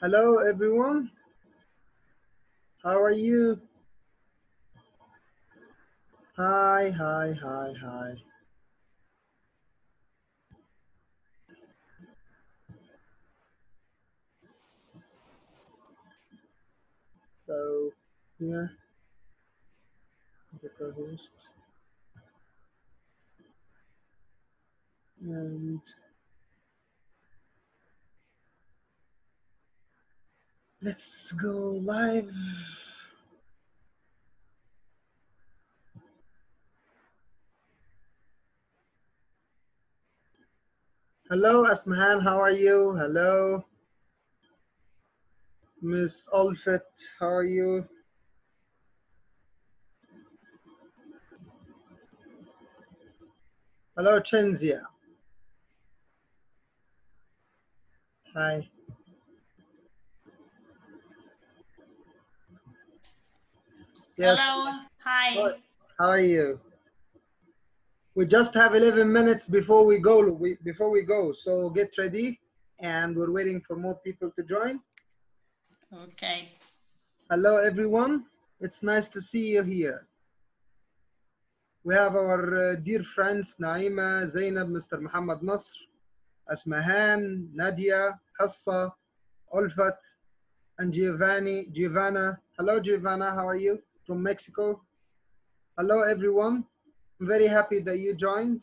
Hello, everyone. How are you? Hi, hi, hi, hi. So, here, the co-host, and let's go live. Hello, Asmahan. How are you? Hello, Miss Olfet. How are you? Hello, Chenzia. Hi. Yes. Hello, How hi. how are you? We just have 11 minutes before we go. So get ready, and we're waiting for more people to join. Okay. Hello, everyone. It's nice to see you here. We have our dear friends Naima, Zainab, Mr. Muhammad Nasr, Asmahan, Nadia, Hassa, Olfat, and Giovanna. Hello, Giovanna. How are you? From Mexico. Hello, everyone. I'm very happy that you joined.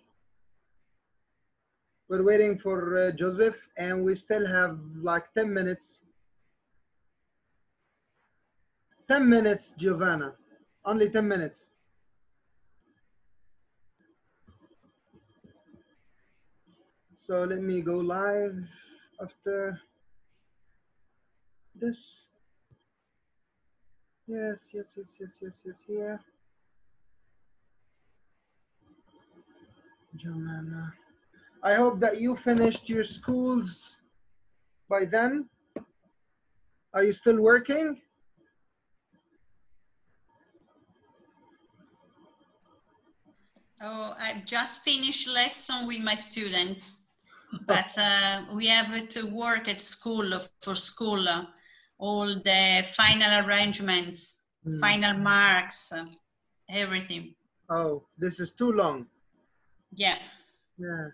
We're waiting for Joseph, and we still have like 10 minutes. 10 minutes, Giovanna. Only 10 minutes. So let me go live after this. Yes, yes, yes, yes, yes, yes, yeah. Giovanna. I hope that you finished your schools by then. Are you still working? Oh, I've just finished lesson with my students, but we have to work at school for school, all the final arrangements, final marks, everything. Oh, this is too long. Yeah. Yeah,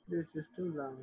this is too long.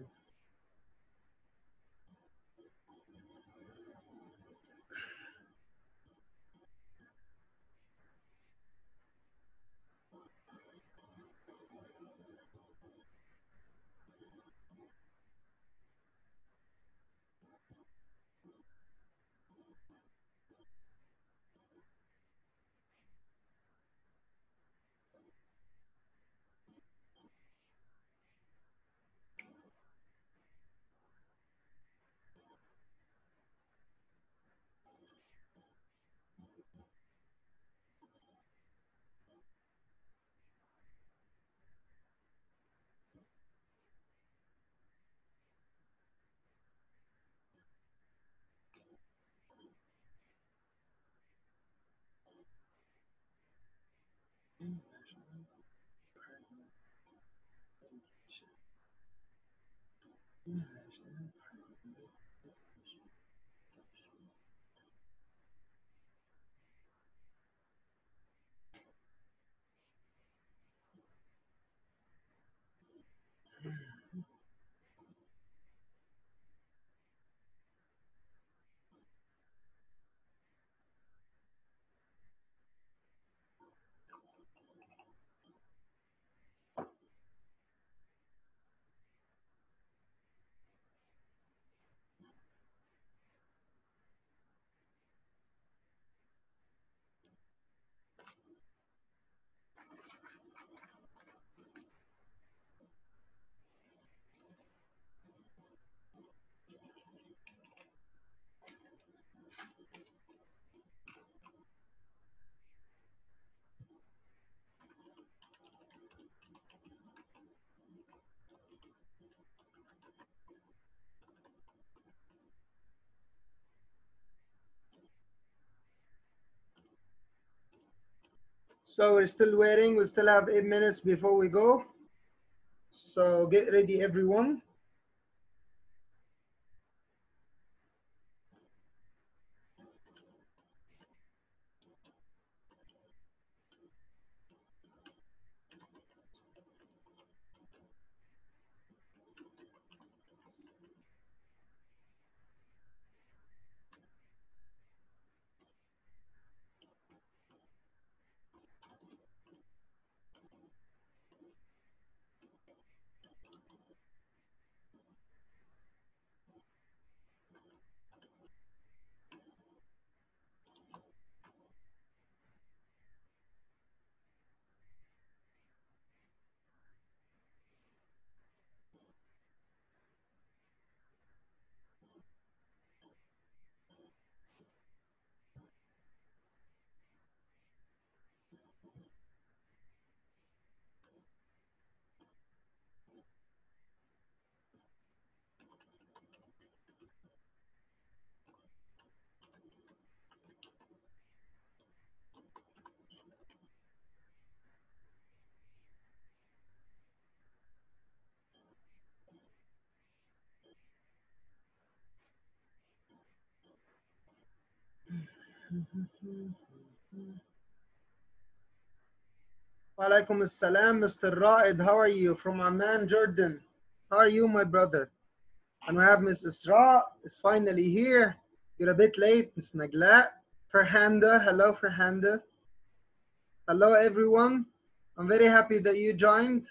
So we're still waiting. We still have 8 minutes before we go. So get ready, everyone. Walaikum assalam, Mr. Raed. How are you? From Amman, Jordan. How are you, my brother? And we have Miss Isra is finally here. You're a bit late, Miss Nagla. Farhanda, hello, Farhanda. Hello, everyone. I'm very happy that you joined.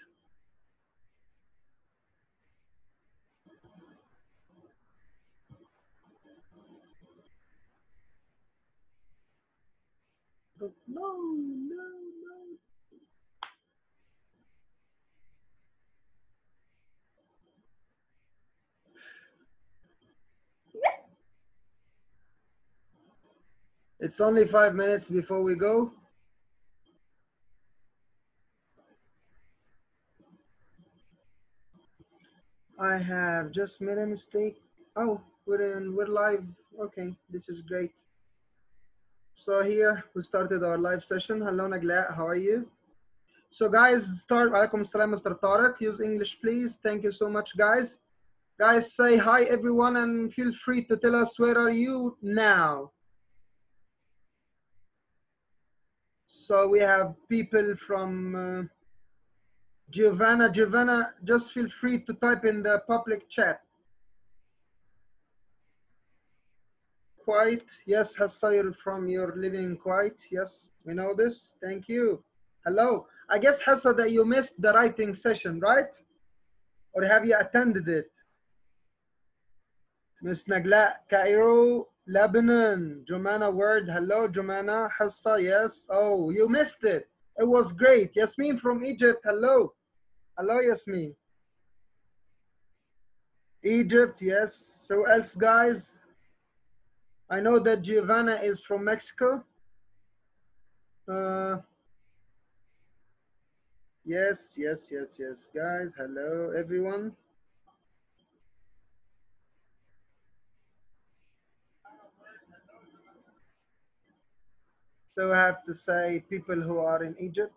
No, no, no. It's only 5 minutes before we go. I have just made a mistake. Oh, we're live. Okay, this is great. So here we started our live session. Hello Nagla, how are you? So guys, start. Alaikum salam, Mr. Tariq. Use English, please. Thank you so much, guys. Guys, say hi, everyone, and feel free to tell us where are you now. So we have people from Giovanna. Giovanna, just feel free to type in the public chat. Kuwait, yes, Hassayr from your living in Kuwait. Yes, we know this. Thank you. Hello. I guess, Hassa, that you missed the writing session, right? Or have you attended it? Miss Nagla, Cairo, Lebanon. Jumana Word, hello, Jumana. Hassa, yes. Oh, you missed it. It was great. Yasmin from Egypt, hello. Hello, Yasmin. Egypt, yes. So else, guys? I know that Giovanna is from Mexico. Yes, guys. Hello, everyone. So I have to say people who are in Egypt.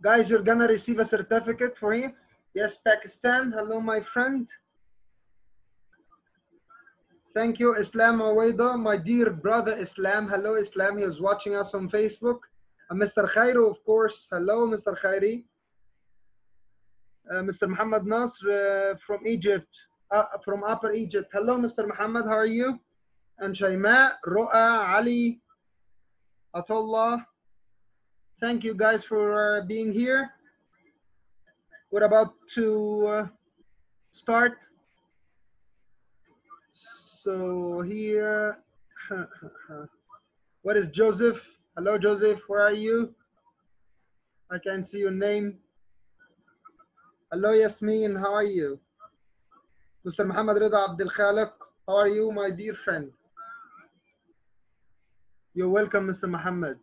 Guys, you're gonna receive a certificate for him. Yes, Pakistan. Hello, my friend. Thank you, Islam Awaida, my dear brother Islam. Hello, Islam. He was watching us on Facebook. And Mr. Khairu, of course. Hello, Mr. Khairi. Mr. Muhammad Nasr from Egypt, from Upper Egypt. Hello, Mr. Muhammad. How are you? And Shayma, Ro'a, Ali, Atullah. Thank you guys for being here. We're about to start. So here, what is Joseph? Hello, Joseph. Where are you? I can't see your name. Hello, Yasmin. How are you? Mr. Muhammad Rida Abdul Khaliq. How are you, my dear friend? You're welcome, Mr. Muhammad.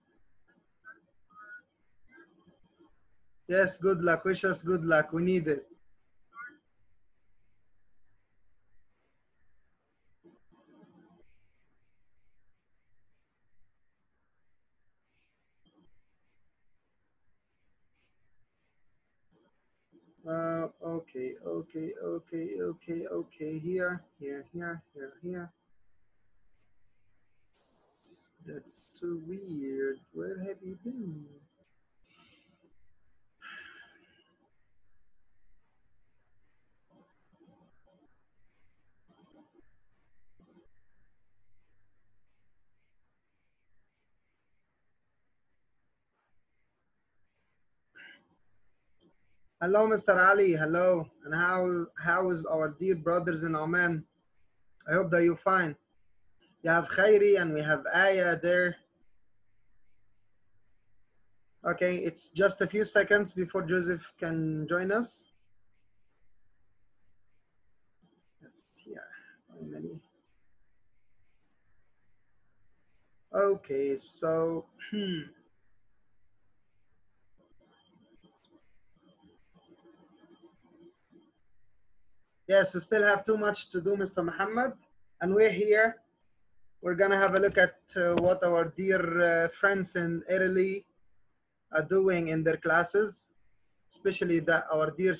Yes, good luck. Wish us good luck. We need it. Okay. Here. That's so weird. Where have you been? Hello, Mr. Ali. Hello. And how is our dear brothers in Oman? I hope that you're fine. You have Khairi and we have Aya there. Okay, it's just a few seconds before Joseph can join us. Yeah, finally. Okay, so yes, we still have too much to do, Mr. Muhammad, and we're here. We're gonna have a look at what our dear friends in Italy are doing in their classes, especially that our dear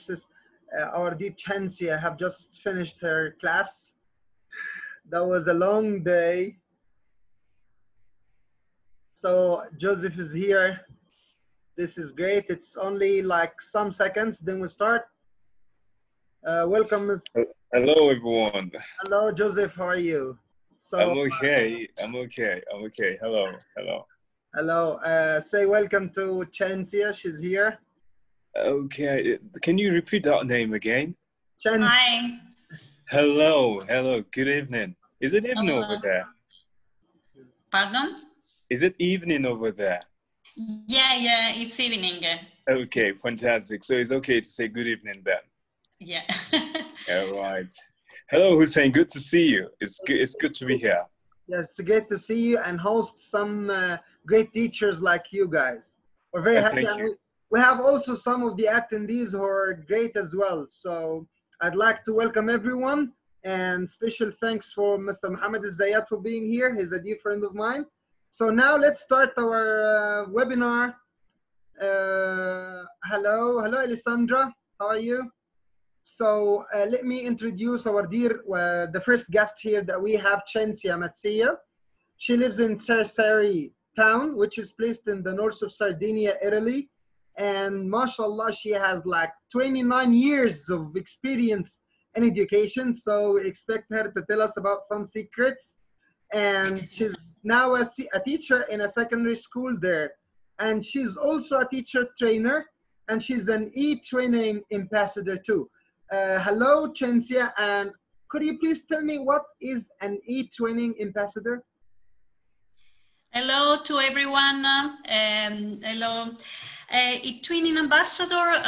Chancia have just finished her class. That was a long day. So Joseph is here. This is great. It's only like some seconds, then we start. Welcome, Ms. Hello, everyone. Hello, Joseph. How are you? I'm okay. I'm okay. I'm okay. Hello. Hello. Hello. Say welcome to Chancia. She's here. Okay. Can you repeat that name again? Hi. Hello. Hello. Good evening. Is it evening over there? Pardon? Is it evening over there? Yeah, it's evening. Okay, fantastic. So it's okay to say good evening then. Yeah. All right. Hello, Hussein. Good to see you. It's good to be here. Yeah, it's great to see you and host some great teachers like you guys. We're very happy. Thank you. We have also some of the attendees who are great as well. So I'd like to welcome everyone, and special thanks for Mr. Mohammed Zayat for being here. He's a dear friend of mine. So now let's start our webinar. Hello, Alessandra. How are you? So let me introduce our dear, the first guest here that we have, Chancia Matsia. She lives in Sarsari town, which is placed in the north of Sardinia, Italy. And mashallah, she has like 29 years of experience in education. So we expect her to tell us about some secrets. And she's now a teacher in a secondary school there. And she's also a teacher trainer, and she's an e-training ambassador too. Hello, Chancia, and could you please tell me what is an e-training ambassador? Hello to everyone. Hello. E-training ambassador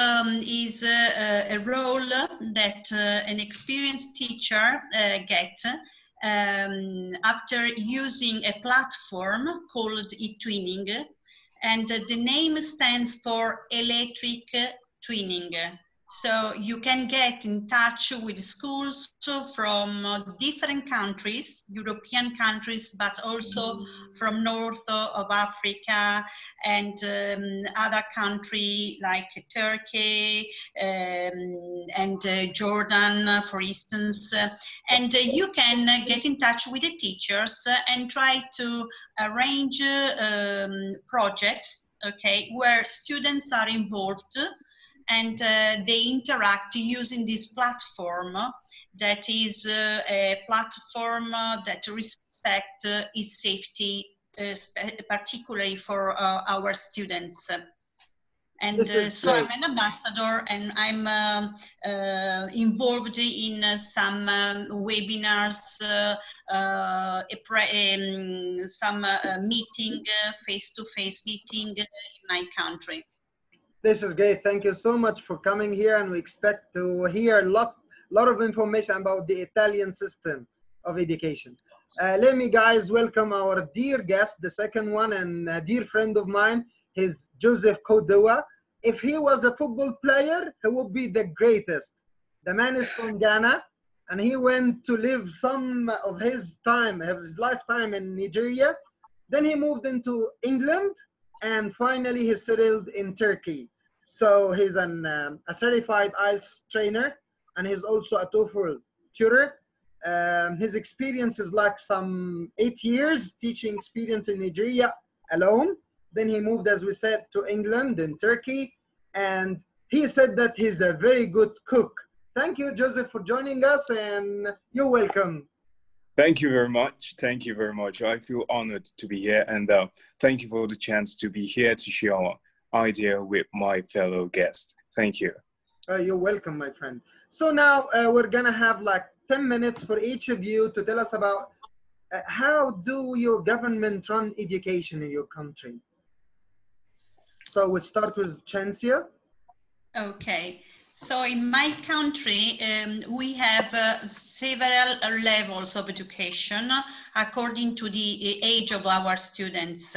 is a role that an experienced teacher gets after using a platform called e-twinning, and the name stands for electric twinning. So you can get in touch with schools from different countries, European countries, but also from north of Africa and other countries like Turkey and Jordan, for instance. And you can get in touch with the teachers and try to arrange projects, okay, where students are involved and they interact using this platform that is a platform that respects its safety, particularly for our students. And so great. I'm an ambassador, and I'm involved in some webinars, some meeting, face-to-face meeting in my country. This is great. Thank you so much for coming here, and we expect to hear a lot of information about the Italian system of education. Let me, guys, welcome our dear guest, the second one, and a dear friend of mine. He's Joseph Kodewa. If he was a football player, he would be the greatest. The man is from Ghana, and he went to live some of his lifetime in Nigeria. Then he moved into England, and finally he settled in Turkey. So he's a certified IELTS trainer, and he's also a TOEFL tutor. His experience is like some 8 years teaching experience in Nigeria alone. Then he moved, as we said, to England and Turkey, and he said that he's a very good cook. Thank you, Joseph, for joining us, and you're welcome. Thank you very much. Thank you very much. I feel honored to be here, and thank you for the chance to be here to share our idea with my fellow guests. Thank you. You're welcome, my friend. So now we're gonna have like 10 minutes for each of you to tell us about how do your government run education in your country. So we'll start with Chancia. Okay. So in my country, we have several levels of education according to the age of our students.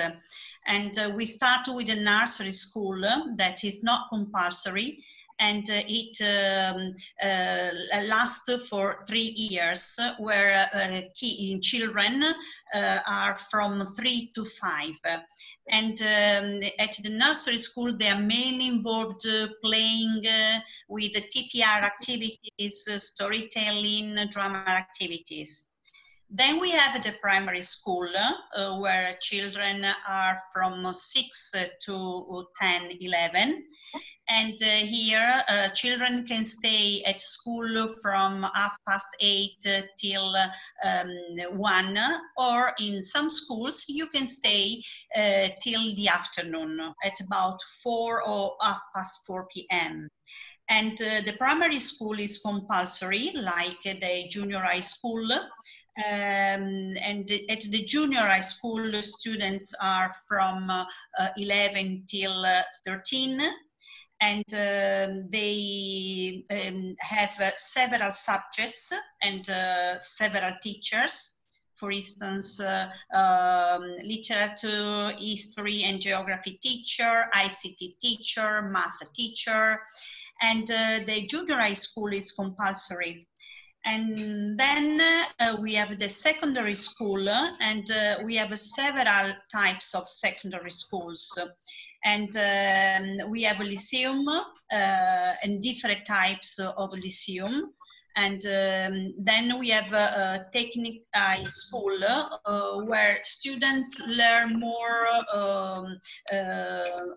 And we start with a nursery school that is not compulsory, and it lasts for 3 years, where children are from 3 to 5. And at the nursery school, they are mainly involved playing with the TPR activities, storytelling, drama activities. Then we have the primary school where children are from 6 to 10, 11. And here children can stay at school from 8:30 till 1, or in some schools you can stay till the afternoon at about 4 or 4:30 p.m. And the primary school is compulsory, like the junior high school. And at the junior high school, the students are from 11 till 13. And they have several subjects and several teachers. For instance, literature, history and geography teacher, ICT teacher, math teacher, and the junior high school is compulsory. And then we have the secondary school, and we have several types of secondary schools. And we have a lyceum and different types of lyceum. And then we have a technical school where students learn more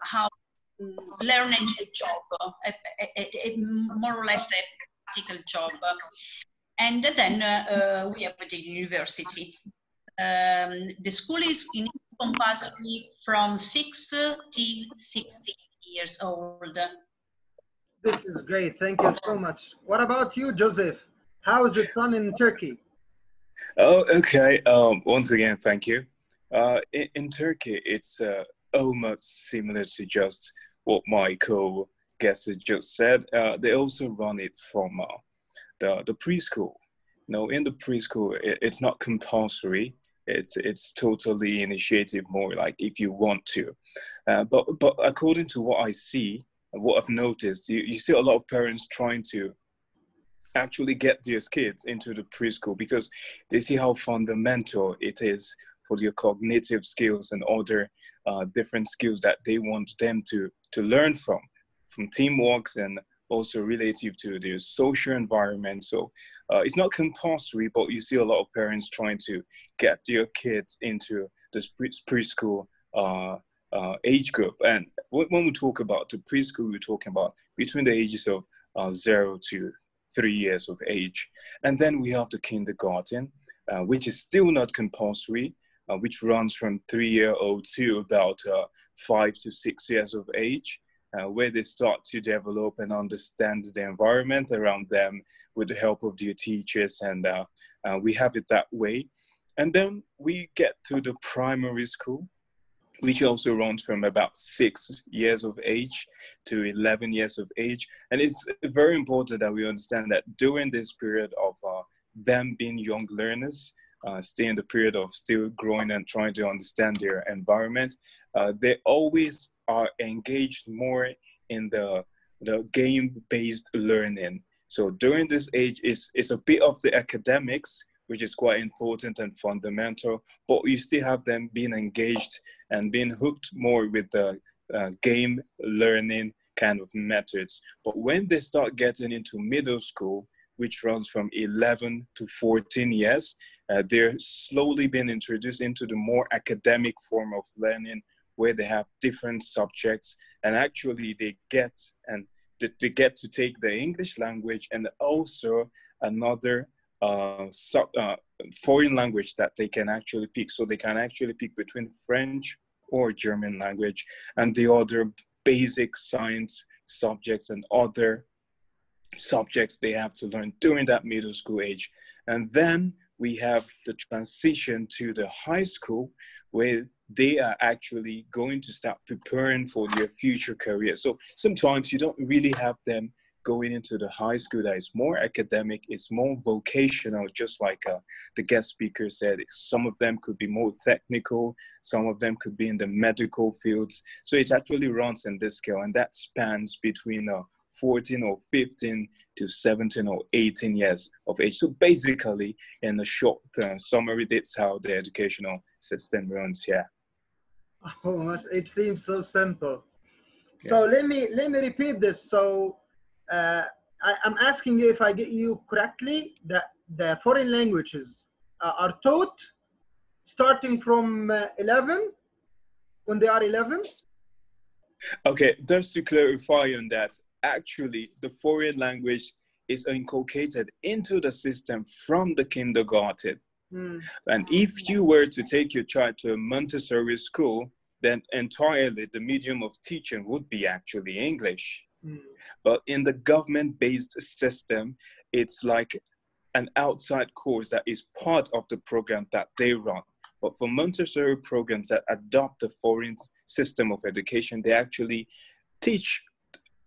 how learn a new job, more or less a practical job. And then we have the university. The school is compulsory from 6 till 16 years old. This is great. Thank you so much. What about you, Joseph? How is it run in Turkey? Oh, okay. Once again, thank you. In Turkey, it's almost similar to just what my co-guest has just said. They also run it from the preschool. In the preschool, it's not compulsory. It's totally initiative, more like if you want to. But according to what I see, what I've noticed, you see a lot of parents trying to actually get their kids into the preschool because they see how fundamental it is for their cognitive skills and other different skills that they want them to learn from teamwork and also relative to their social environment. So it's not compulsory, but you see a lot of parents trying to get their kids into this preschool age group. And when we talk about the preschool, we're talking about between the ages of 0 to 3 years of age. And then we have the kindergarten, which is still not compulsory, which runs from 3-year-old to about 5 to 6 years of age, where they start to develop and understand the environment around them with the help of their teachers. And we have it that way. And then we get to the primary school, which also runs from about 6 years of age to 11 years of age. And it's very important that we understand that during this period of them being young learners, stay in the period of still growing and trying to understand their environment, they always are engaged more in the game-based learning. So during this age, it's a bit of the academics, which is quite important and fundamental, but you still have them being engaged and being hooked more with the game learning kind of methods. But when they start getting into middle school, which runs from 11 to 14 years, they're slowly being introduced into the more academic form of learning, where they have different subjects, and actually they get to take the English language and also another foreign language that they can actually pick. So they can actually pick between French or German language and the other basic science subjects and other subjects they have to learn during that middle school age. And then we have the transition to the high school, where they are actually going to start preparing for their future career. So sometimes you don't really have them going into the high school that is more academic, it's more vocational, just like the guest speaker said. Some of them could be more technical, some of them could be in the medical fields. So it actually runs in this scale, and that spans between 14 or 15 to 17 or 18 years of age. So basically, in a short summary, that's how the educational system runs here. Oh, it seems so simple. So let me repeat this. So I'm asking you if I get you correctly, that the foreign languages are taught starting from 11, when they are 11? Okay, just to clarify on that, actually, the foreign language is inculcated into the system from the kindergarten. And if you were to take your child to a Montessori school, then entirely the medium of teaching would be actually English. But in the government-based system, it's like an outside course that is part of the program that they run. But for Montessori programs that adopt the foreign system of education, they actually teach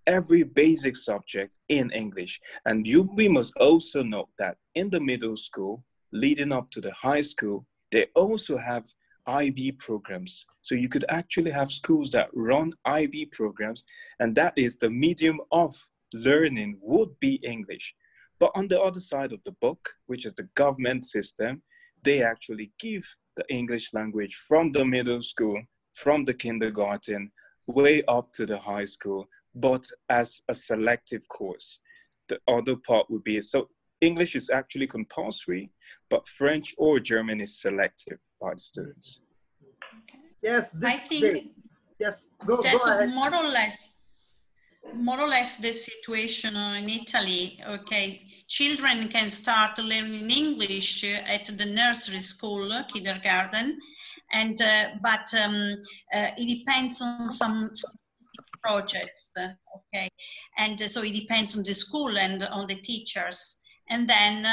every basic subject in English. And we must also note that in the middle school, leading up to the high school, they also have IB programs. So you could actually have schools that run IB programs, and that is the medium of learning would be English. But on the other side of the book, which is the government system, they actually give the English language from the middle school, from the kindergarten, way up to the high school, but as a selective course. The other part would be, so English is actually compulsory, but French or German is selective by the students. Yes, this I think great. Yes, go ahead. More or less the situation in Italy. Okay, children can start learning English at the nursery school, kindergarten, and but it depends on some projects. Okay, and so it depends on the school and on the teachers. And then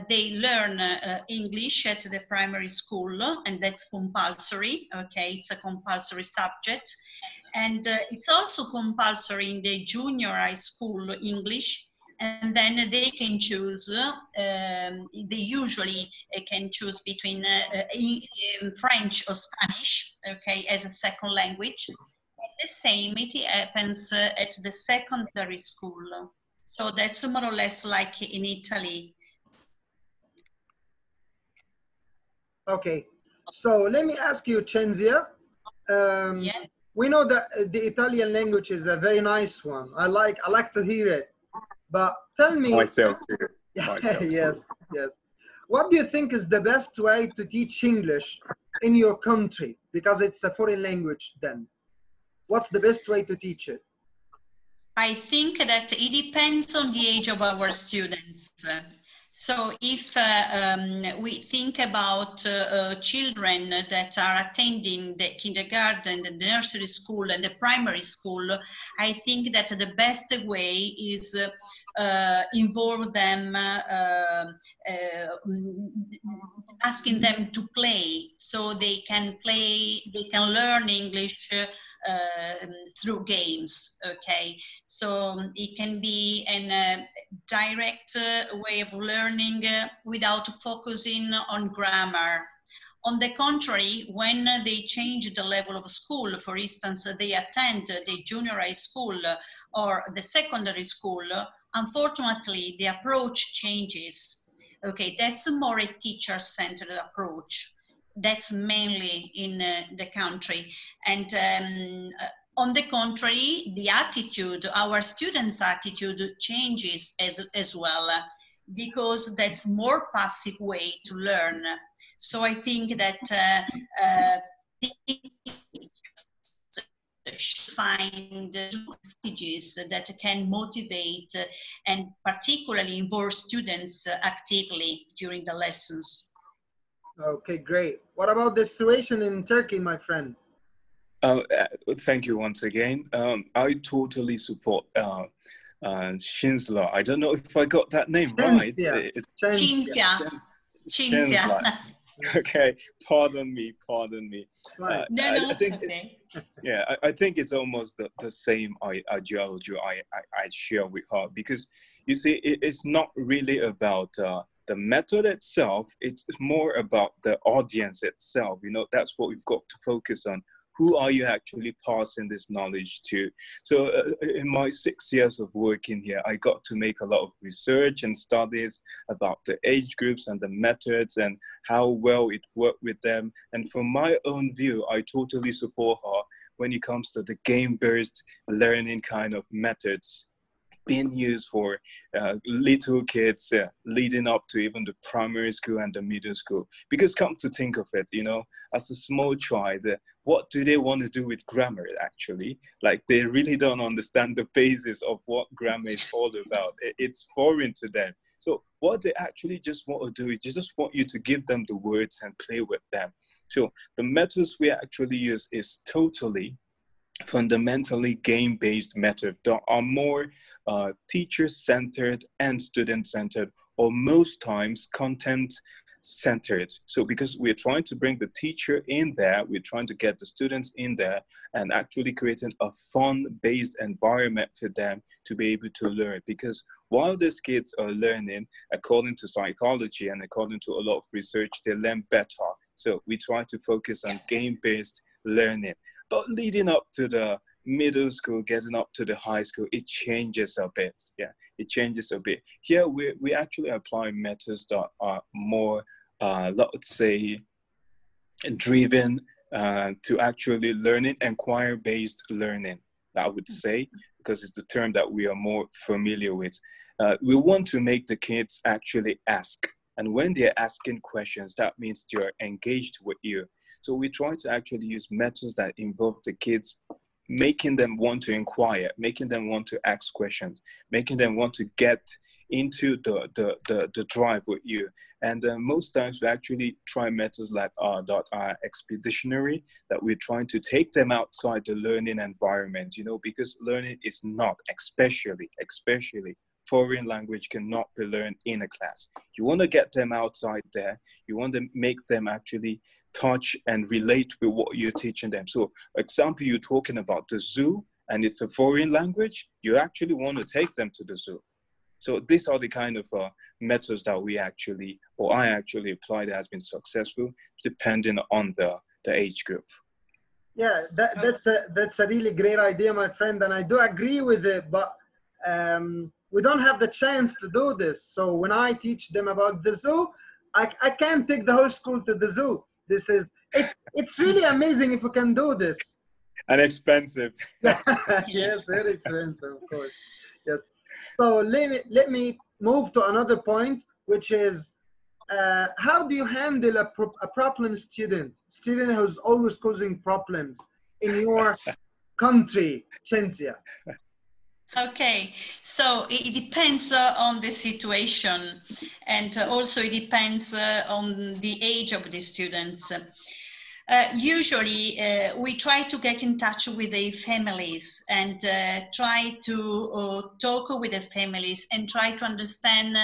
they learn English at the primary school, and that's compulsory. Okay, it's a compulsory subject. And it's also compulsory in the junior high school English, and then they can choose, they usually can choose between French or Spanish, okay, as a second language. The same, it happens at the secondary school. So that's more or less like in Italy. Okay, so let me ask you, Cenzia. Yeah. We know that the Italian language is a very nice one. I like to hear it. But tell me. Myself too. Myself yes, too. yes. What do you think is the best way to teach English in your country? Because it's a foreign language then. What's the best way to teach it? I think that it depends on the age of our students. So if we think about children that are attending the kindergarten, the nursery school, and the primary school, I think that the best way is involve them, asking them to play, so they can play, they can learn English through games. Okay, so it can be a direct way of learning without focusing on grammar. On the contrary, when they change the level of school, for instance, they attend the junior high school or the secondary school, unfortunately, the approach changes. Okay, that's more a teacher-centered approach. That's mainly in the country. And on the contrary, the attitude, our students' attitude changes as well, because that's more passive way to learn. So I think that should find strategies that can motivate and particularly involve students actively during the lessons. Okay, great. What about the situation in Turkey, my friend? Thank you once again. I totally support Shinsla. I don't know if I got that name right. Cinzia. Okay, pardon me. No, I think, okay. Yeah, I think it's almost the same ideology I share with her, because you see, it's not really about the method itself. It's more about the audience itself. You know, that's what we've got to focus on. Who are you actually passing this knowledge to? So in my 6 years of working here, I got to make a lot of research and studies about the age groups and the methods and how well it worked with them. And from my own view, I totally support her when it comes to the game-based learning kind of methods. being used for little kids leading up to even the primary school and the middle school. Because come to think of it, you know, as a small child, what do they want to do with grammar actually? Like they really don't understand the basis of what grammar is all about. It's foreign to them. So what they actually just want to do is just want you to give them the words and play with them. So the methods we actually use is totally fundamentally game-based method that are more teacher-centered and student-centered, or most times content-centered. So because we're trying to bring the teacher in there, we're trying to get the students in there and actually creating a fun-based environment for them to be able to learn. Because while these kids are learning, according to psychology and according to a lot of research, they learn better. So we try to focus on game-based learning. But leading up to the middle school, getting up to the high school, it changes a bit. Yeah, it changes a bit. Here, we actually apply methods that are more, let's say, driven to actually learning, inquiry-based learning, I would say, because it's the term that we are more familiar with. We want to make the kids actually ask. And when they're asking questions, that means they're engaged with you. So we try to actually use methods that involve the kids, making them want to inquire, making them want to ask questions, making them want to get into the drive with you. And most times we actually try methods like that are expeditionary, that we're trying to take them outside the learning environment, you know, because learning is not, especially foreign language cannot be learned in a class. You want to get them outside there. You want to make them actually touch and relate with what you're teaching them. So, example, you're talking about the zoo and it's a foreign language, you actually want to take them to the zoo. So these are the kind of methods that we actually, or I actually apply that has been successful depending on the age group. Yeah, that's a really great idea, my friend, and I do agree with it, but we don't have the chance to do this. So when I teach them about the zoo, I can't take the whole school to the zoo. It's really amazing if we can do this. And expensive. Yes, very expensive, of course. Yes. So let me move to another point, which is how do you handle a problem student who's always causing problems in your country, Chinzia? Okay, so it depends on the situation, and also it depends on the age of the students. Usually, we try to get in touch with the families and try to talk with the families and try to understand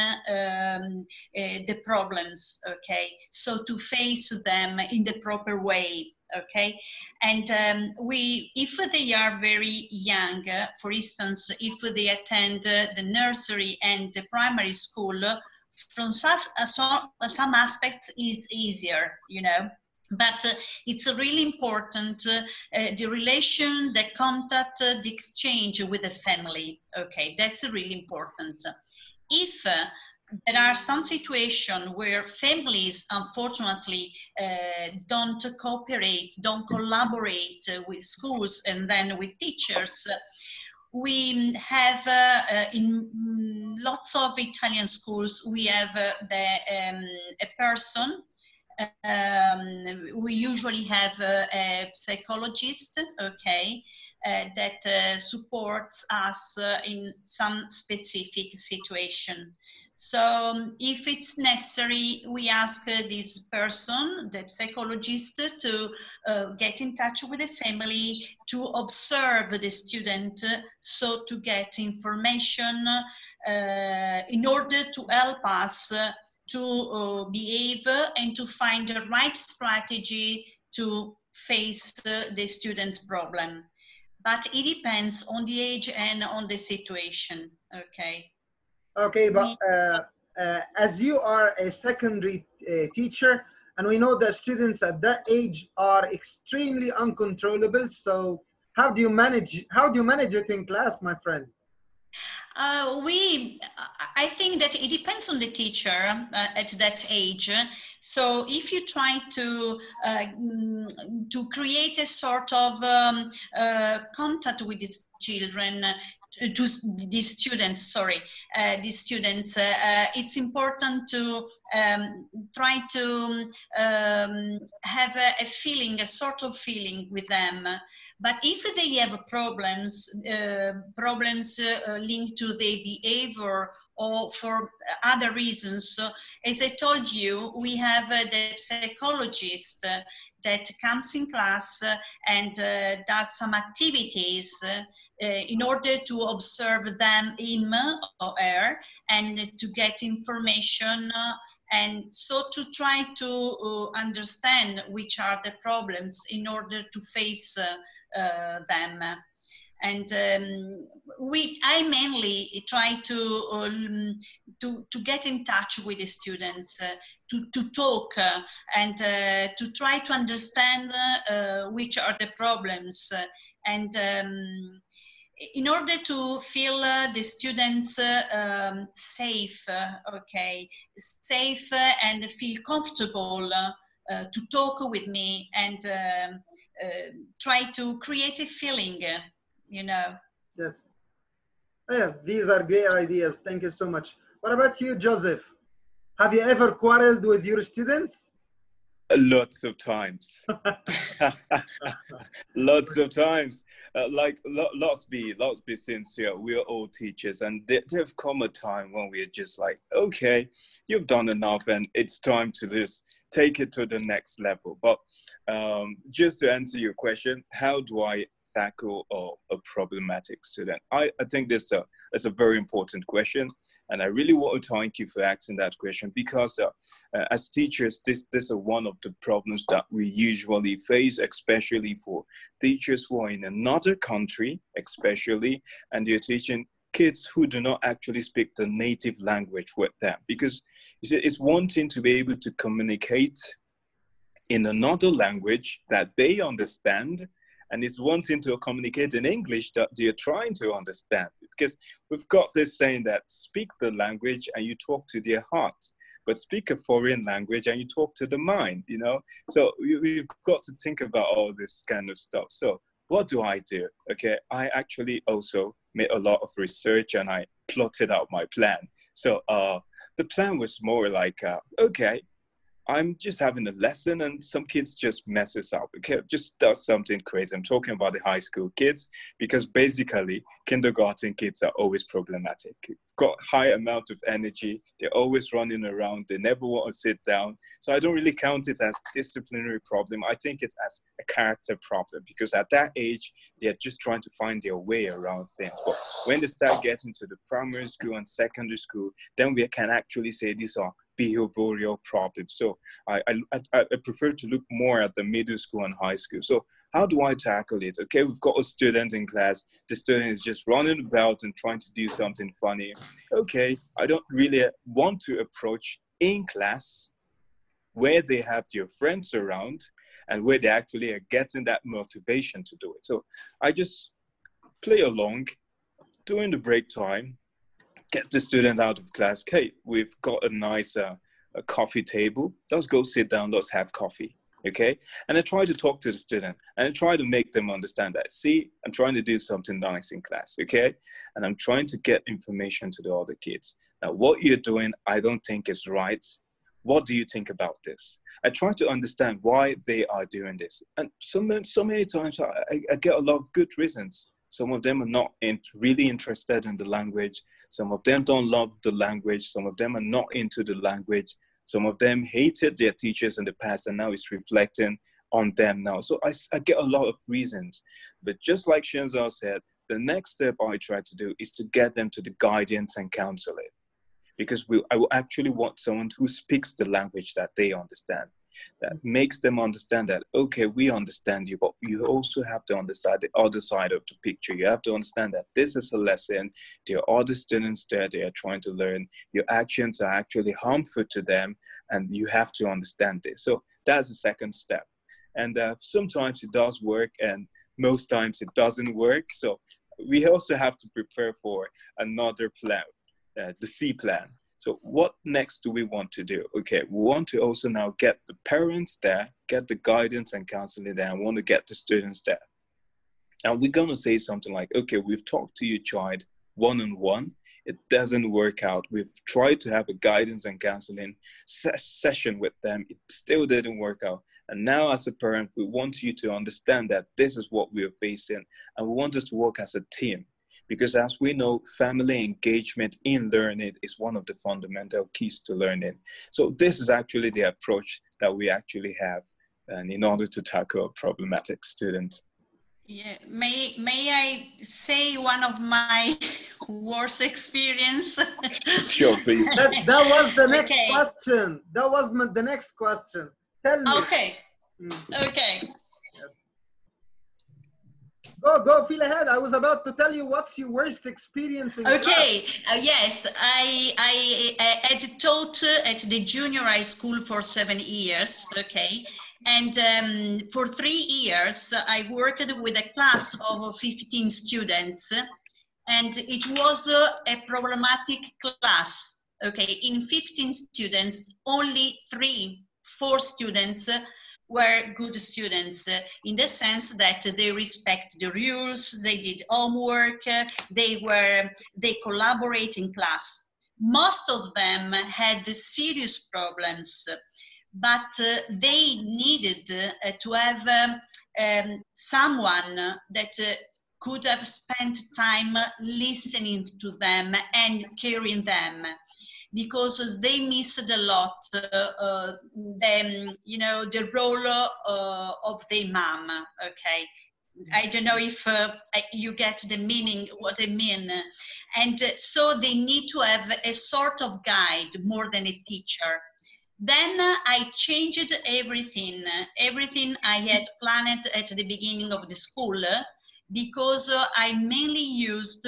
the problems, okay? So to face them in the proper way. Okay, and if they are very young, for instance, if they attend the nursery and the primary school, from some aspects is easier, you know. But it's really important, the relation, the contact, the exchange with the family. Okay, that's really important. If there are some situations where families, unfortunately, don't cooperate, don't collaborate with schools and then with teachers. We have, in lots of Italian schools, we have a person. We usually have a psychologist, okay, that supports us in some specific situation. So if it's necessary, we ask this person, the psychologist, to get in touch with the family, to observe the student, so to get information in order to help us to behave and to find the right strategy to face the student's problem. But it depends on the age and on the situation, okay? Okay, but as you are a secondary teacher, and we know that students at that age are extremely uncontrollable. So how do you manage it in class, my friend? I think that it depends on the teacher at that age. So if you try to create a sort of contact with these children, to these students, sorry, these students, it's important to try to have a feeling, a sort of feeling with them. But if they have problems linked to their behavior or for other reasons, as I told you, we have the psychologist that comes in class and does some activities in order to observe him or her, and to get information, and so to try to understand which are the problems in order to face them. And I mainly try to get in touch with the students, to talk and to try to understand which are the problems, and in order to feel the students safe, safe and feel comfortable to talk with me, and try to create a feeling, you know. Yes. Yeah, these are great ideas. Thank you so much. What about you, Joseph? Have you ever quarreled with your students? Lots of times. Lots of times. Let's be sincere. We are all teachers, and there've come a time when we're just like, okay, you've done enough, and it's time to just take it to the next level. But just to answer your question, how do I tackle a problematic student? I think that's a very important question, and I really want to thank you for asking that question, because as teachers, this is one of the problems that we usually face, especially for teachers who are in another country, especially, and they're teaching kids who do not actually speak the native language with them. Because it's one thing to be able to communicate in another language that they understand, and it's one thing to communicate in English that you're trying to understand. Because we've got this saying that speak the language and you talk to their heart, but speak a foreign language and you talk to the mind, you know? So we've got to think about all this kind of stuff. So what do I do? Okay, I actually also made a lot of research and I plotted out my plan. So the plan was more like, okay, I'm just having a lesson and some kids just messes up, okay, just does something crazy. I'm talking about the high school kids, because basically kindergarten kids are always problematic. Got high amount of energy. They're always running around. They never want to sit down. So I don't really count it as disciplinary problem. I think it's as a character problem, because at that age, they're just trying to find their way around things. But when they start getting to the primary school and secondary school, then we can actually say these are behavioral problems. So I prefer to look more at the middle school and high school. So how do I tackle it? Okay, we've got a student in class. The student is just running about and trying to do something funny. Okay, I don't really want to approach in class where they have their friends around and where they actually are getting that motivation to do it. So I just play along during the break time, get the student out of class. Hey, we've got a nice a coffee table. Let's go sit down. Let's have coffee. Okay. And I try to talk to the student and I try to make them understand that, see, I'm trying to do something nice in class. Okay. And I'm trying to get information to the other kids. Now, what you're doing, I don't think is right. What do you think about this? I try to understand why they are doing this. And so many times I get a lot of good reasons. Some of them are not really interested in the language. Some of them don't love the language. Some of them are not into the language. Some of them hated their teachers in the past, and now it's reflecting on them now. So I get a lot of reasons. But just like Shinzo said, the next step I try to do is to get them to the guidance and counseling. Because I will actually want someone who speaks the language that they understand, that makes them understand that, okay, we understand you, but you also have to understand the other side of the picture. You have to understand that this is a lesson. There are other students there, they are trying to learn. Your actions are actually harmful to them, and you have to understand this. So that's the second step. And sometimes it does work, and most times it doesn't work. So we also have to prepare for another plan, the C plan. So what next do we want to do? Okay, we want to also now get the parents there, get the guidance and counseling there, and want to get the students there. And we're going to say something like, okay, we've talked to your child one-on-one, it doesn't work out. We've tried to have a guidance and counseling session with them. It still didn't work out. And now as a parent, we want you to understand that this is what we are facing, and we want us to work as a team. Because as we know, family engagement in learning is one of the fundamental keys to learning. So this is actually the approach that we actually have, and in order to tackle a problematic student. Yeah, may I say one of my worst experience? Sure, please. That was the next Okay. question. That was the next question. Tell me. Okay. Okay. Yes. Go, feel ahead. I was about to tell you what's your worst experience in Okay. class. Yes, I had taught at the junior high school for 7 years. Okay. And for 3 years, I worked with a class of 15 students, and it was a problematic class. Okay, in 15 students, only 4 students were good students, in the sense that they respect the rules, they did homework, they collaborate in class. Most of them had serious problems, but they needed to have someone that could have spent time listening to them and caring them, because they missed a lot the role of their mom. Okay, I don't know if you get the meaning, what I mean. And so they need to have a sort of guide more than a teacher. Then I changed everything I had planned at the beginning of the school, because I mainly used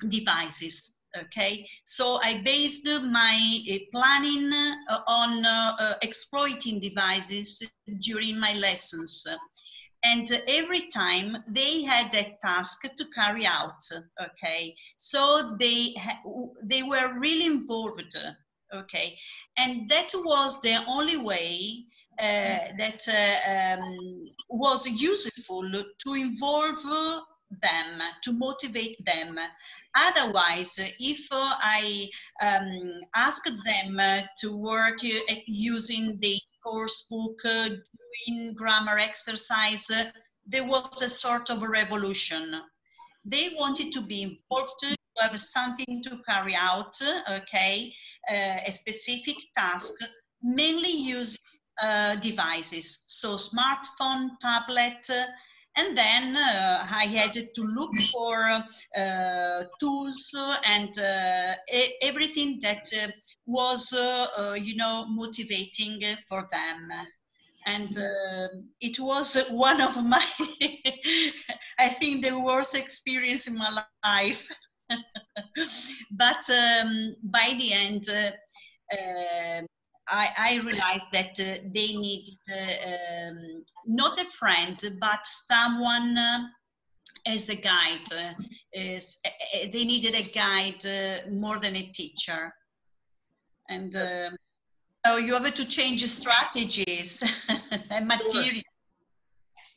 devices. Okay, so I based my planning on exploiting devices during my lessons. And every time they had a task to carry out. Okay, so they were really involved. Okay, and that was the only way that was useful to involve them, to motivate them. Otherwise, if I asked them to work using the course book, doing grammar exercise, there was a sort of a revolution. They wanted to be involved, to have something to carry out, okay, a specific task, mainly using devices, so smartphone, tablet, and then I had to look for tools and everything that was, motivating for them. And it was one of my, I think, the worst experience in my life. But by the end, I realized that they needed not a friend, but someone as a guide. They needed a guide more than a teacher. And so you have to change strategies and material.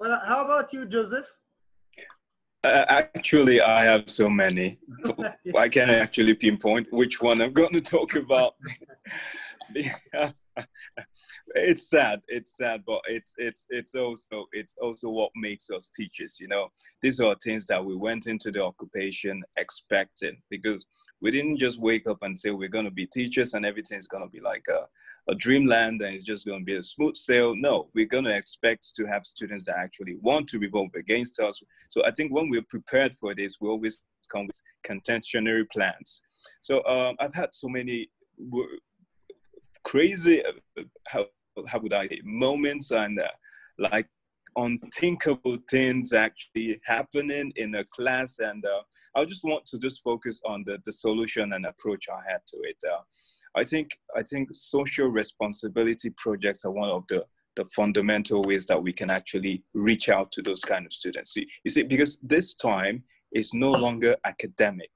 Well, how about you, Joseph? Actually, I have so many. I can't actually pinpoint which one I'm going to talk about. It's sad, but it's also what makes us teachers. You know, these are things that we went into the occupation expecting, because we didn't just wake up and say we're going to be teachers and everything's going to be like a dreamland and it's just going to be a smooth sail. No, we're going to expect to have students that actually want to revolt against us. So I think when we're prepared for this, we always come with contingency plans. So I've had so many crazy, how would I say, moments and like unthinkable things actually happening in a class, and I just want to focus on the solution and approach I had to it. I think social responsibility projects are one of the fundamental ways that we can actually reach out to those kind of students. You see, because this time is no longer academic.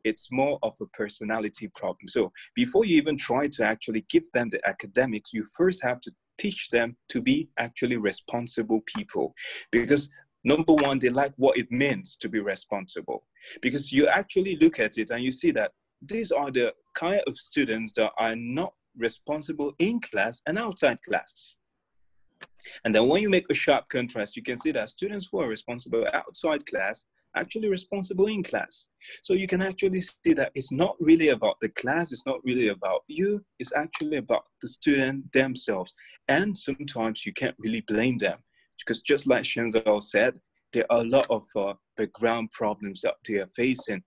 It's more of a personality problem. So before you even try to actually give them the academics, you first have to teach them to be actually responsible people. Because Number one, they like what it means to be responsible, because you actually look at it and you see that these are the kind of students that are not responsible in class and outside class. And then when you make a sharp contrast, you can see that students who are responsible outside class actually responsible in class. So you can actually see that it's not really about the class, it's not really about you, it's actually about the student themselves. And sometimes you can't really blame them, because just like Shenzhou said, there are a lot of background problems that they are facing.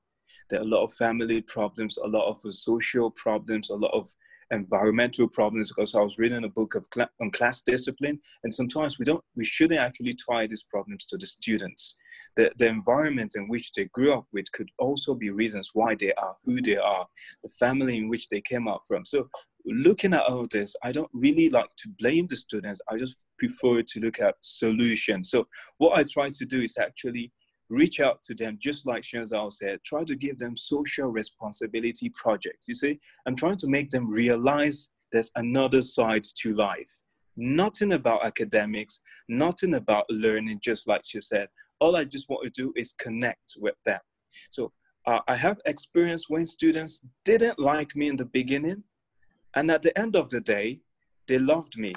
There are a lot of family problems, a lot of social problems, a lot of environmental problems, because I was reading a book on class discipline, and sometimes we shouldn't actually tie these problems to the students. The environment in which they grew up with could also be reasons why they are who they are, the family in which they came out from. So looking at all this, I don't really like to blame the students. I just prefer to look at solutions. So what I try to do is actually reach out to them, just like Shenzhou said, try to give them social responsibility projects. You see, I'm trying to make them realize there's another side to life. Nothing about academics, nothing about learning, just like she said. All I just want to do is connect with them. So I have experience when students didn't like me in the beginning, and at the end of the day, they loved me.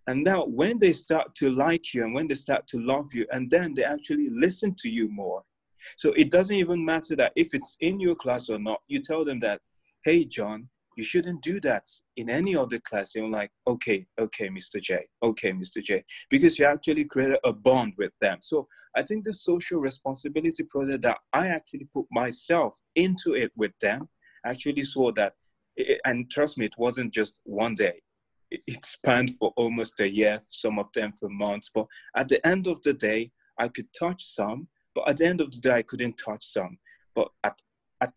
And now when they start to like you and when they start to love you, and then they actually listen to you more. So it doesn't even matter that if it's in your class or not, you tell them that, hey, John, you shouldn't do that in any other class. They're like, okay, Mr. J, okay, Mr. J, because you actually created a bond with them. So I think the social responsibility project that I actually put myself into it with them actually saw that, and trust me, it wasn't just one day. It spanned for almost a year, some of them for months. But at the end of the day, I could touch some, but at the end of the day, I couldn't touch some. But at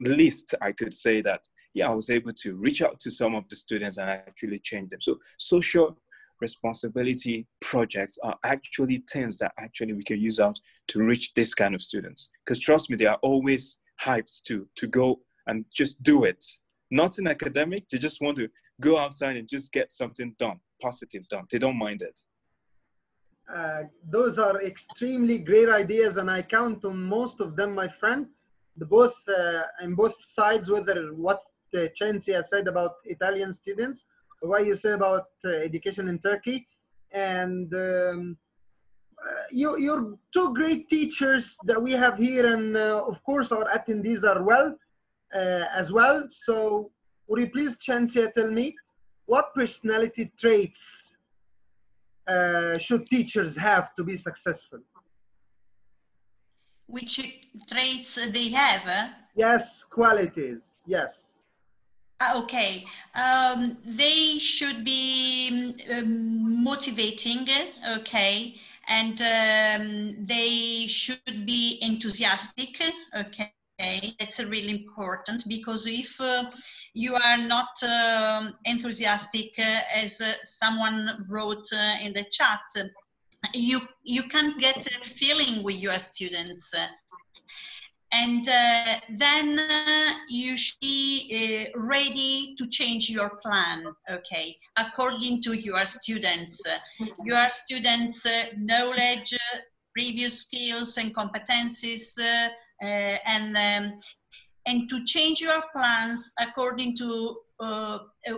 least I could say that, yeah, I was able to reach out to some of the students and actually change them. So social responsibility projects are actually things that actually we can use out to reach this kind of students. Because trust me, they are always hyped to go and just do it. Not in academic, they just want to go outside and just get something done, positive done. They don't mind it. Those are extremely great ideas, and I count on most of them, my friend. In both sides, whether what Chensia said about Italian students or what you said about education in Turkey. And you're two great teachers that we have here, and of course our attendees are as well. So would you please, Chensia, tell me what personality traits should teachers have to be successful? Which traits they have? Yes, qualities, yes. Okay, they should be motivating, okay, and they should be enthusiastic, okay. It's really important, because if you are not enthusiastic, as someone wrote in the chat, you can't get a feeling with your students. And then you should be ready to change your plan, okay, according to your students. Your students' knowledge, previous skills and competencies, and to change your plans according to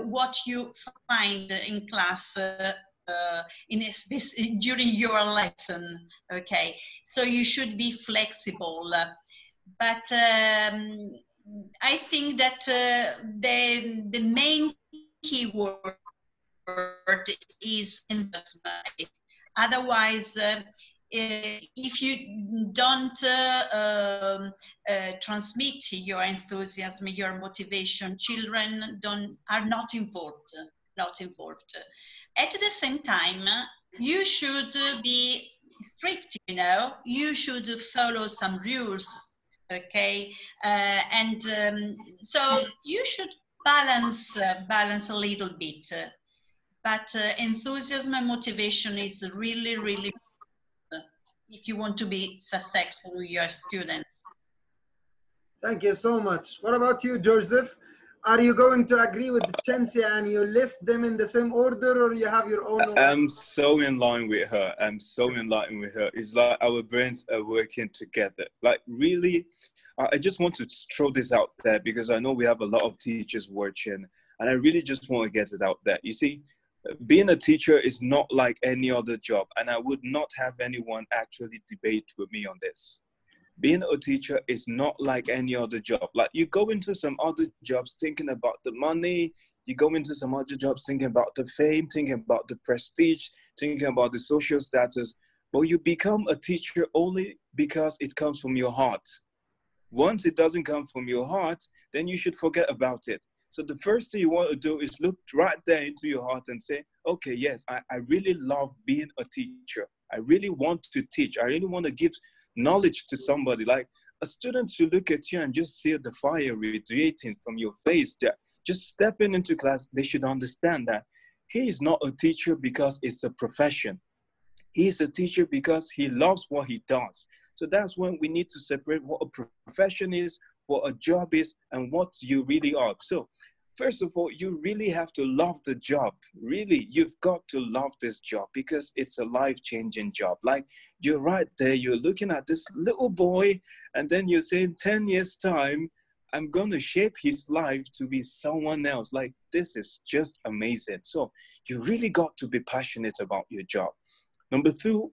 what you find in class during your lesson, okay. So you should be flexible. But I think that the main keyword is enthusiasm. Otherwise, if you don't transmit your enthusiasm, your motivation, children are not involved. At the same time, you should be strict. You should follow some rules. Okay, so you should balance a little bit, but enthusiasm and motivation is really, really if you want to be successful with your student. Thank you so much. What about you, Joseph? Are you going to agree with Chancy and you list them in the same order, or you have your own order? I'm so in line with her. I'm so in line with her. It's like our brains are working together. Like really, I just want to throw this out there because I know we have a lot of teachers watching, and I really just want to get it out there. You see, being a teacher is not like any other job, and I would not have anyone actually debate with me on this. Being a teacher is not like any other job. Like you go into some other jobs thinking about the money, you go into some other jobs thinking about the fame, thinking about the prestige, thinking about the social status, but you become a teacher only because it comes from your heart. Once it doesn't come from your heart, then you should forget about it. So the first thing you want to do is look right there into your heart and say, okay, yes, I really love being a teacher. I really want to teach. I really want to give knowledge to somebody. Like a student should look at you and just see the fire radiating from your face. Just stepping into class, they should understand that he is not a teacher because it's a profession. He is a teacher because he loves what he does. So that's when we need to separate what a profession is, what a job is, and what you really are. So first of all, you really have to love the job. Really, you've got to love this job because it's a life-changing job. Like you're right there, you're looking at this little boy, and then you're saying 10 years time, I'm going to shape his life to be someone else. Like this is just amazing. So you really got to be passionate about your job. Number two,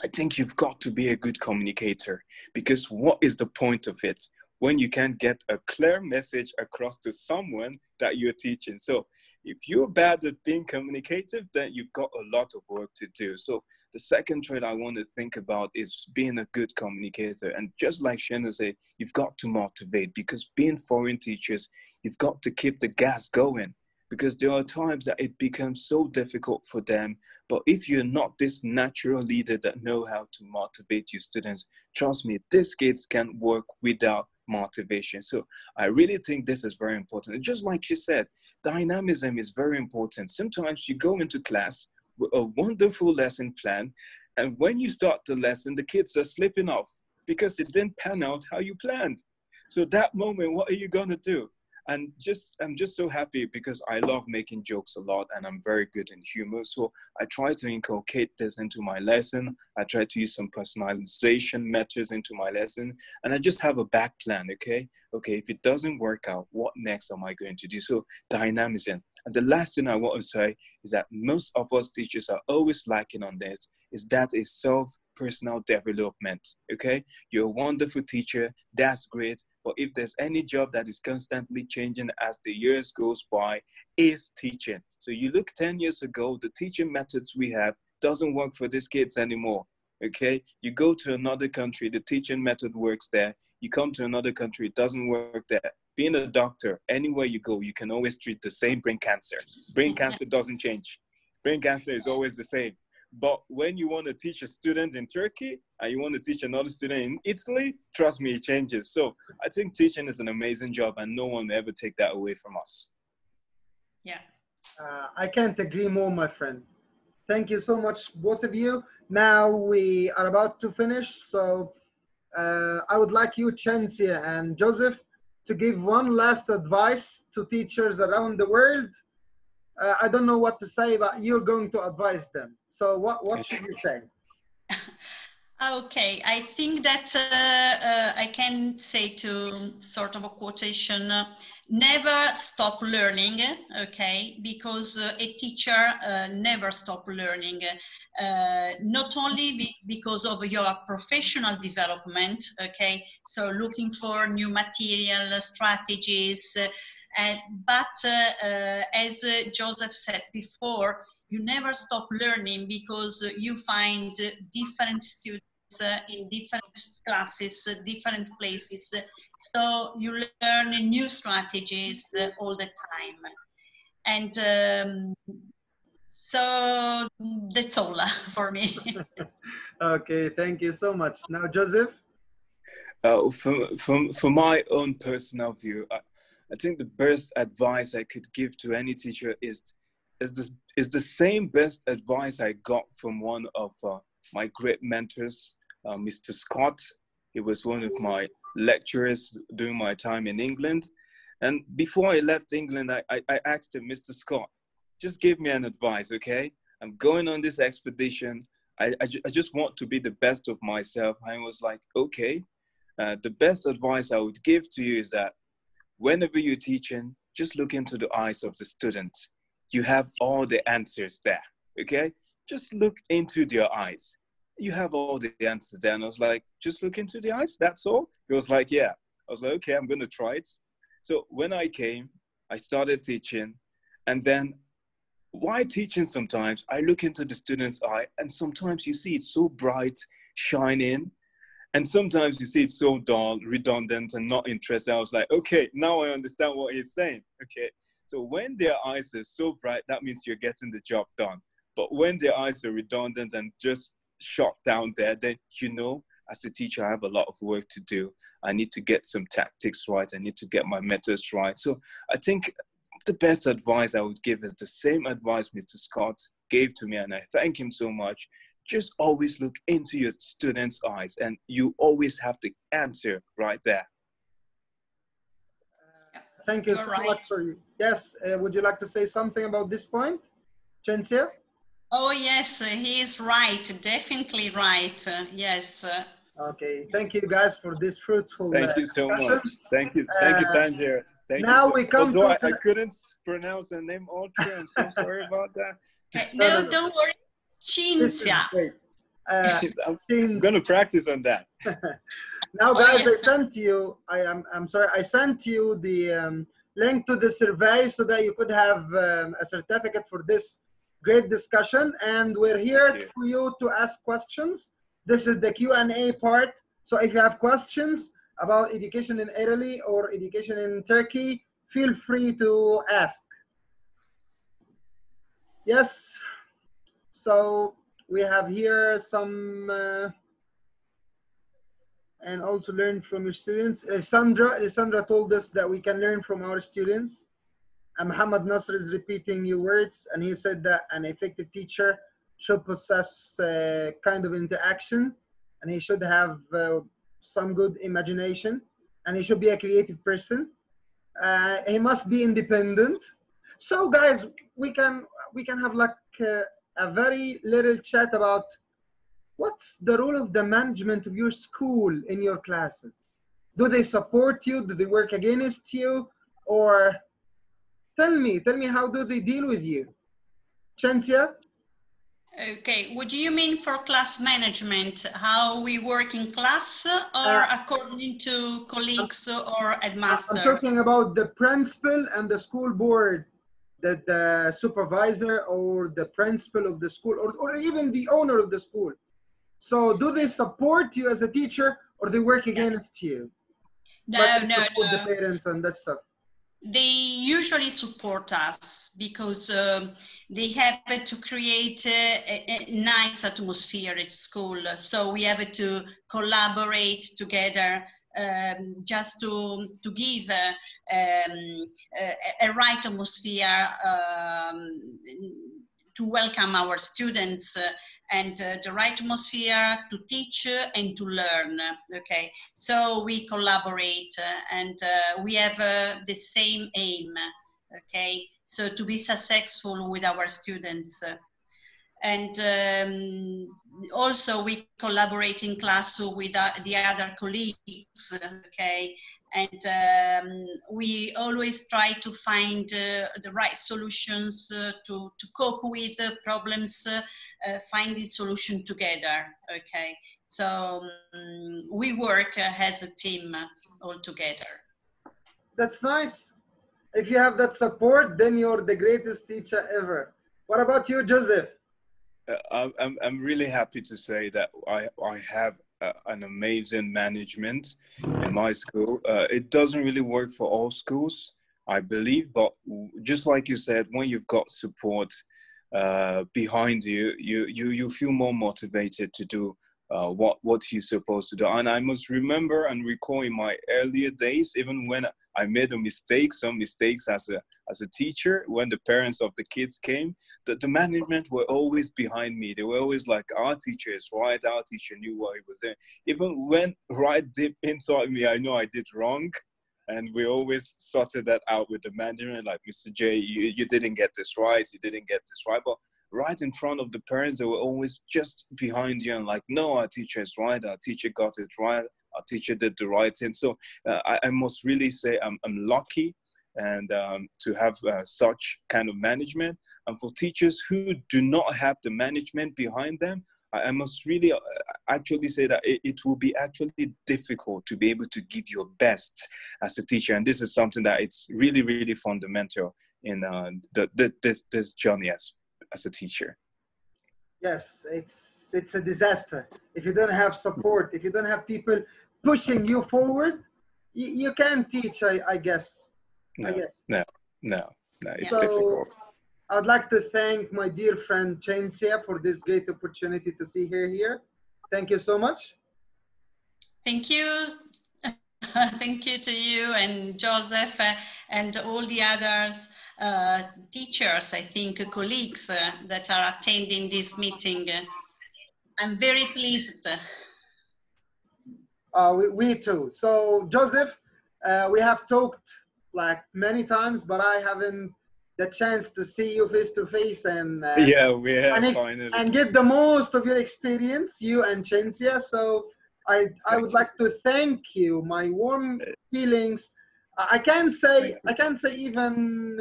I think you've got to be a good communicator because what is the point of it when you can't get a clear message across to someone that you're teaching? So if you're bad at being communicative, then you've got a lot of work to do. So the second trait I want to think about is being a good communicator. And just like Shannon said, you've got to motivate because being foreign teachers, you've got to keep the gas going. Because there are times that it becomes so difficult for them. But if you're not this natural leader that know how to motivate your students, trust me, these kids can work without motivation. So I really think this is very important. And just like she said, dynamism is very important. Sometimes you go into class with a wonderful lesson plan, and when you start the lesson, the kids are slipping off because it didn't pan out how you planned. So that moment, what are you going to do? And I'm just so happy because I love making jokes a lot and I'm very good in humor. So I try to inculcate this into my lesson. I try to use some personalization methods into my lesson. And I just have a back plan, okay? Okay, if it doesn't work out, what next am I going to do? So dynamism. And the last thing I want to say is that most of us teachers are always lacking on this, is that is self-personal development, okay? You're a wonderful teacher, that's great. But if there's any job that is constantly changing as the years goes by, is teaching. So you look 10 years ago, the teaching methods we have doesn't work for these kids anymore, okay? You go to another country, the teaching method works there. You come to another country, it doesn't work there. Being a doctor, anywhere you go, you can always treat the same brain cancer. Brain cancer doesn't change. Brain cancer is always the same. But when you want to teach a student in Turkey and you want to teach another student in Italy, trust me, it changes. So I think teaching is an amazing job and no one will ever take that away from us. Yeah. I can't agree more, my friend. Thank you so much, both of you. Now we are about to finish. So I would like you, Chancy and Joseph, to give one last advice to teachers around the world. I don't know what to say, but you're going to advise them. So what should you say? Okay, I think that I can say to sort of a quotation, never stop learning, okay, because a teacher never stop learning, not only because of your professional development, okay, so looking for new material, strategies, but as Joseph said before, you never stop learning because you find different students in different classes, different places. So you learn new strategies all the time. And so that's all for me. Okay, thank you so much. Now, Joseph? From my own personal view, I think the best advice I could give to any teacher is the same best advice I got from one of my great mentors, Mr. Scott. He was one of my lecturers during my time in England. And before I left England, I asked him, Mr. Scott, just give me an advice, okay? I'm going on this expedition. I just want to be the best of myself. I was like, okay, the best advice I would give to you is that whenever you're teaching, just look into the eyes of the student. You have all the answers there, okay? Just look into their eyes. You have all the answers there. And I was like, just look into the eyes, that's all? He was like, yeah. I was like, okay, I'm gonna try it. So when I came, I started teaching, and then while teaching sometimes, I look into the student's eye, and sometimes you see it so bright, shining, and sometimes you see it so dull, redundant, and not interesting. I was like, okay, now I understand what he's saying, okay? So when their eyes are so bright, that means you're getting the job done. But when their eyes are redundant and just shut down there, then you know, as a teacher, I have a lot of work to do. I need to get some tactics right. I need to get my methods right. So I think the best advice I would give is the same advice Mr. Scott gave to me, and I thank him so much. Just always look into your students' eyes, and you always have the answer right there. Thank you You're so right. much for you. Yes, would you like to say something about this point, Chensia? Oh, yes, he is right. Definitely right. Yes. Okay, thank you guys for this fruitful Thank you so discussion. much. Thank you, Sanjay. Thank you Now so we much. come Although to I couldn't pronounce the name Audrey, I'm so sorry about that. Okay. No, No, don't worry. this is Cinzia. great. I'm gonna practice on that. Now, guys, yeah. I sent you. I'm sorry. I sent you the link to the survey so that you could have a certificate for this great discussion. And we're here for you to ask questions. This is the Q&A part. So if you have questions about education in Italy or education in Turkey, feel free to ask. Yes. So we have here some. And also learn from your students. Alessandra told us that we can learn from our students. And Muhammad Nasr is repeating your words, and he said that an effective teacher should possess kind of interaction, and he should have some good imagination, and he should be a creative person. He must be independent. So, guys, we can have like a very little chat about what's the role of the management of your school in your classes? Do they support you? Do they work against you? Or tell me how do they deal with you? Chensia? Okay, what do you mean for class management? How we work in class or according to colleagues or headmaster? I'm talking about the principal and the school board, that the supervisor or the principal of the school or even the owner of the school. So do they support you as a teacher or they work against you? No, the parents and that stuff. They usually support us because they have to create a nice atmosphere at school. So we have to collaborate together just to give a right atmosphere to welcome our students and the right atmosphere to teach and to learn. Okay, so we collaborate and we have the same aim. Okay, so to be successful with our students. And also we collaborate in class with the other colleagues, okay? And we always try to find the right solutions to cope with problems, finding solution together, okay? So we work as a team all together. That's nice. If you have that support, then you're the greatest teacher ever. What about you, Joseph? I'm really happy to say that I have an amazing management in my school. It doesn't really work for all schools, I believe, but just like you said, when you've got support behind you, you feel more motivated to do what you're supposed to do. And I must remember and recall in my earlier days, even when I made some mistakes as a teacher, when the parents of the kids came, the management were always behind me. They were always like, our teacher is right, our teacher knew what he was doing. Even when right deep inside me, I know I did wrong, And we always sorted that out with the management, like, Mr. J, you didn't get this right, you didn't get this right. But right in front of the parents, they were always just behind you and like, no, our teacher is right, our teacher got it right, our teacher did the right thing. So I must really say I'm lucky and to have such kind of management. And for teachers who do not have the management behind them, I must really actually say that it will be actually difficult to be able to give your best as a teacher. And this is something that it's really, really fundamental in this journey as a teacher. Yes, it's a disaster. If you don't have support, if you don't have people pushing you forward, you can't teach, I guess. No, I guess. No, it's So, difficult. I'd like to thank my dear friend Chensia for this great opportunity to see her here. Thank you so much. Thank you. Thank you to you and Joseph and all the others, teachers, I think, colleagues that are attending this meeting. I'm very pleased. We too. So, Joseph, we have talked like many times, but I haven't the chance to see you face to face and Yeah, we have finally. And get the most of your experience, you and Chensia. So I would like to thank you. My warm feelings. I can't say even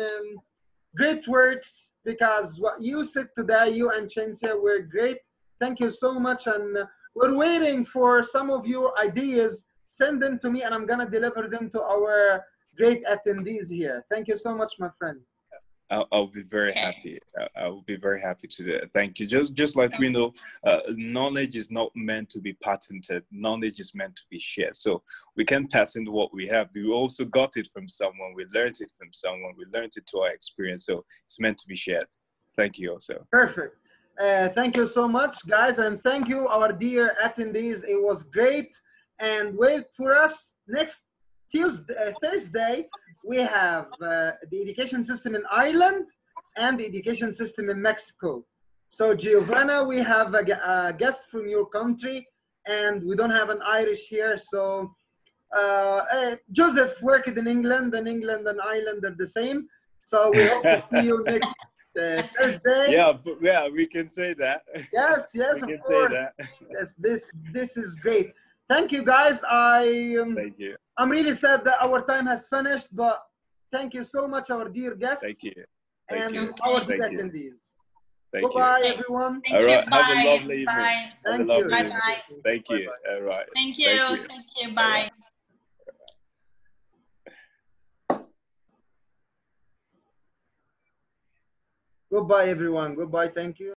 great words, because what you said today, you and Chensia, were great. Thank you so much, and we're waiting for some of your ideas. Send them to me, and I'm gonna deliver them to our great attendees here. Thank you so much, my friend. I'll be very happy. I will be very happy to do it. Thank you. Just like we know, knowledge is not meant to be patented. Knowledge is meant to be shared. So we can patent what we have. We also got it from someone. We learned it from someone. We learned it to our experience. So it's meant to be shared. Thank you also. Perfect. Thank you so much, guys. And thank you, our dear attendees. It was great. And wait for us next Thursday. We have the education system in Ireland and the education system in Mexico. So Giovanna, we have a guest from your country, and we don't have an Irish here. So Joseph worked in England, and England and Ireland are the same. So we hope to see you next Thursday. Yeah, we can say that. Yes, we of can course. say that. Yes, this is great. Thank you, guys. Thank you. I'm really sad that our time has finished, but thank you so much, our dear guests. Thank you. And our dear attendees. Thank Bye, you. everyone. Thank All right. you. Have Bye. a lovely evening. Bye. Have a lovely Bye. evening. Bye. Thank you. Bye-bye. All right. Thank you. Thank you. Bye. Goodbye, everyone. Goodbye. Thank you.